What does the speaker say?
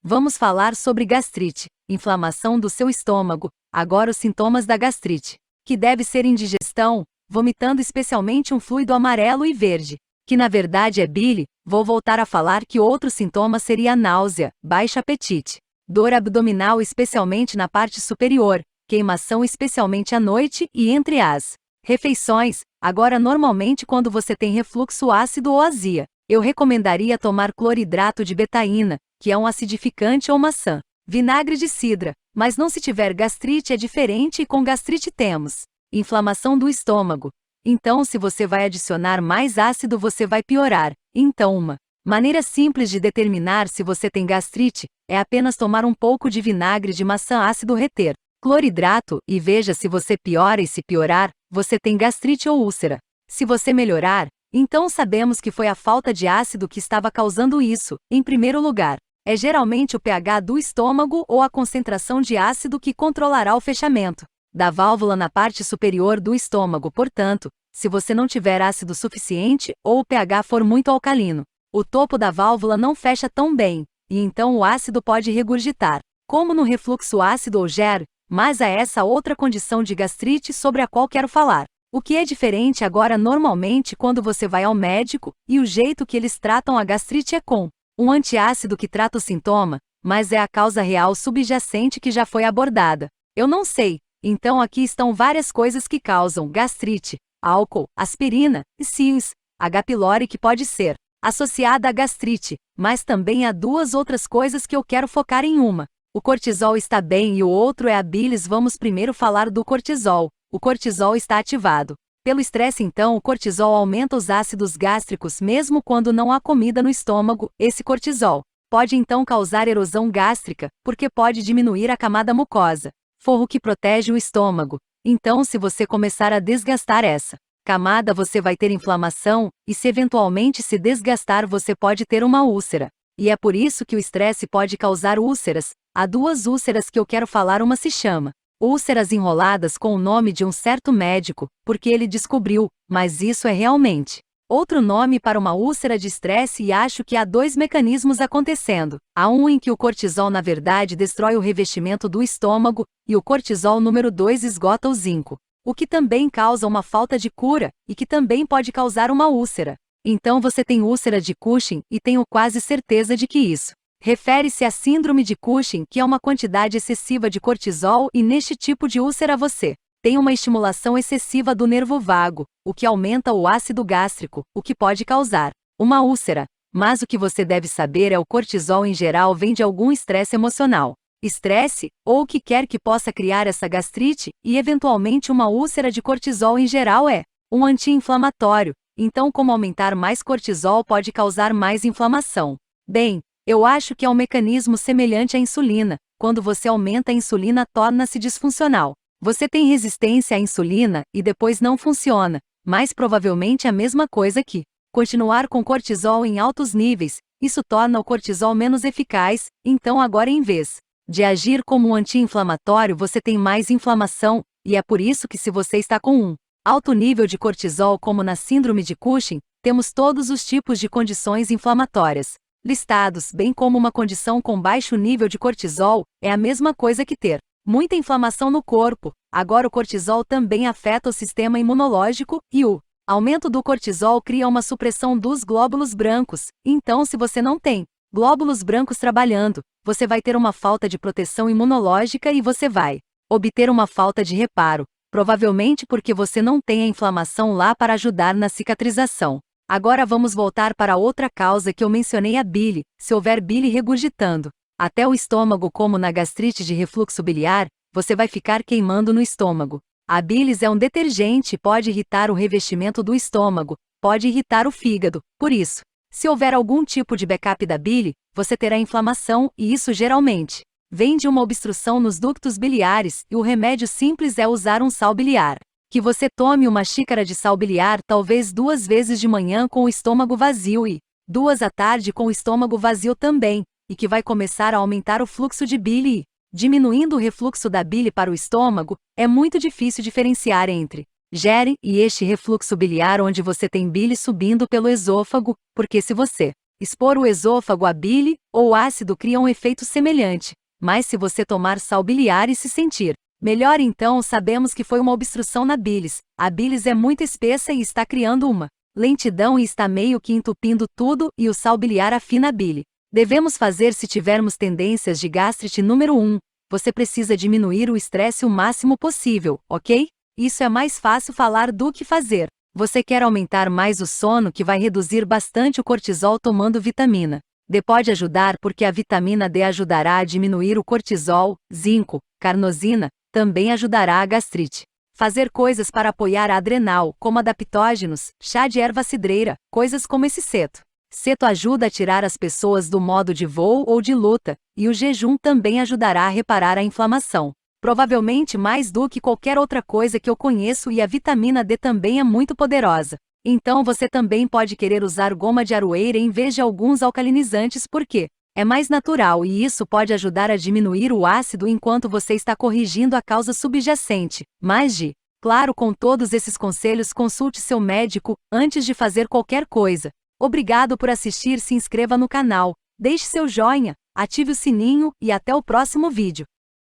Vamos falar sobre gastrite, inflamação do seu estômago. Agora os sintomas da gastrite, que deve ser indigestão, vomitando especialmente um fluido amarelo e verde, que na verdade é bile. Vou voltar a falar que outro sintoma seria náusea, baixo apetite, dor abdominal especialmente na parte superior, queimação especialmente à noite e entre as refeições. Agora normalmente quando você tem refluxo ácido ou azia, eu recomendaria tomar cloridrato de betaína, que é um acidificante, ou maçã, vinagre de cidra. Mas não, se tiver gastrite é diferente, e com gastrite temos inflamação do estômago. Então se você vai adicionar mais ácido você vai piorar. Então uma maneira simples de determinar se você tem gastrite é apenas tomar um pouco de vinagre de maçã ácido, reter cloridrato, e veja se você piora, e se piorar, você tem gastrite ou úlcera. Se você melhorar, então sabemos que foi a falta de ácido que estava causando isso. Em primeiro lugar, é geralmente o pH do estômago ou a concentração de ácido que controlará o fechamento da válvula na parte superior do estômago. Portanto, se você não tiver ácido suficiente ou o pH for muito alcalino, o topo da válvula não fecha tão bem, e então o ácido pode regurgitar, como no refluxo ácido ou GER. Mas há essa outra condição de gastrite sobre a qual quero falar. O que é diferente agora normalmente quando você vai ao médico, e o jeito que eles tratam a gastrite é com um antiácido que trata o sintoma, mas é a causa real subjacente que já foi abordada. Eu não sei. Então aqui estão várias coisas que causam gastrite: álcool, aspirina, SIUS, H. pylori, que pode ser associada à gastrite, mas também há duas outras coisas que eu quero focar em. Uma, o cortisol está bem, e o outro é a bilis. Vamos primeiro falar do cortisol. O cortisol está ativado pelo estresse, então o cortisol aumenta os ácidos gástricos mesmo quando não há comida no estômago. Esse cortisol pode então causar erosão gástrica, porque pode diminuir a camada mucosa, forro que protege o estômago. Então se você começar a desgastar essa camada você vai ter inflamação, e se eventualmente se desgastar você pode ter uma úlcera. E é por isso que o estresse pode causar úlceras. Há duas úlceras que eu quero falar. Uma se chama úlceras enroladas, com o nome de um certo médico, porque ele descobriu, mas isso é realmente outro nome para uma úlcera de estresse, e acho que há dois mecanismos acontecendo. Há um em que o cortisol na verdade destrói o revestimento do estômago, e o cortisol número 2 esgota o zinco, o que também causa uma falta de cura, e que também pode causar uma úlcera. Então você tem úlcera de Cushing, e tenho quase certeza de que isso refere-se à síndrome de Cushing, que é uma quantidade excessiva de cortisol, e neste tipo de úlcera você tem uma estimulação excessiva do nervo vago, o que aumenta o ácido gástrico, o que pode causar uma úlcera. Mas o que você deve saber é o cortisol em geral vem de algum estresse emocional, estresse, ou o que quer que possa criar essa gastrite, e eventualmente uma úlcera de cortisol em geral é um anti-inflamatório. Então como aumentar mais cortisol pode causar mais inflamação? Bem, eu acho que é um mecanismo semelhante à insulina. Quando você aumenta a insulina torna-se disfuncional. Você tem resistência à insulina, e depois não funciona. Mas provavelmente a mesma coisa que continuar com cortisol em altos níveis. Isso torna o cortisol menos eficaz, então agora em vez de agir como um anti-inflamatório você tem mais inflamação, e é por isso que se você está com um alto nível de cortisol como na síndrome de Cushing, temos todos os tipos de condições inflamatórias listados, bem como uma condição com baixo nível de cortisol, é a mesma coisa que ter muita inflamação no corpo. Agora o cortisol também afeta o sistema imunológico, e o aumento do cortisol cria uma supressão dos glóbulos brancos. Então se você não tem glóbulos brancos trabalhando, você vai ter uma falta de proteção imunológica e você vai obter uma falta de reparo, provavelmente porque você não tem a inflamação lá para ajudar na cicatrização. Agora vamos voltar para outra causa que eu mencionei, a bile. Se houver bile regurgitando até o estômago, como na gastrite de refluxo biliar, você vai ficar queimando no estômago. A bilis é um detergente e pode irritar o revestimento do estômago, pode irritar o fígado. Por isso, se houver algum tipo de backup da bile, você terá inflamação, e isso geralmente vem de uma obstrução nos ductos biliares, e o remédio simples é usar um sal biliar. Que você tome uma xícara de sal biliar talvez 2 vezes de manhã com o estômago vazio e 2 à tarde com o estômago vazio também, e que vai começar a aumentar o fluxo de bile e, diminuindo o refluxo da bile para o estômago. É muito difícil diferenciar entre GER e este refluxo biliar onde você tem bile subindo pelo esôfago, porque se você Expor o esôfago à bile ou ácido cria um efeito semelhante, mas se você tomar sal biliar e se sentir melhor, então sabemos que foi uma obstrução na bilis. A bilis é muito espessa e está criando uma lentidão e está meio que entupindo tudo, e o sal biliar afina a bile. Devemos fazer se tivermos tendências de gastrite. Número 1. Você precisa diminuir o estresse o máximo possível, ok? Isso é mais fácil falar do que fazer. Você quer aumentar mais o sono, que vai reduzir bastante o cortisol tomando vitamina D. Pode ajudar porque a vitamina D ajudará a diminuir o cortisol. Zinco, carnosina, também ajudará a gastrite. Fazer coisas para apoiar a adrenal, como adaptógenos, chá de erva cidreira, coisas como esse seto. Seto ajuda a tirar as pessoas do modo de voo ou de luta, e o jejum também ajudará a reparar a inflamação. Provavelmente mais do que qualquer outra coisa que eu conheço, e a vitamina D também é muito poderosa. Então você também pode querer usar goma de aroeira em vez de alguns alcalinizantes, porque é mais natural, e isso pode ajudar a diminuir o ácido enquanto você está corrigindo a causa subjacente. Claro, com todos esses conselhos, consulte seu médico antes de fazer qualquer coisa. Obrigado por assistir, se inscreva no canal, deixe seu joinha, ative o sininho e até o próximo vídeo.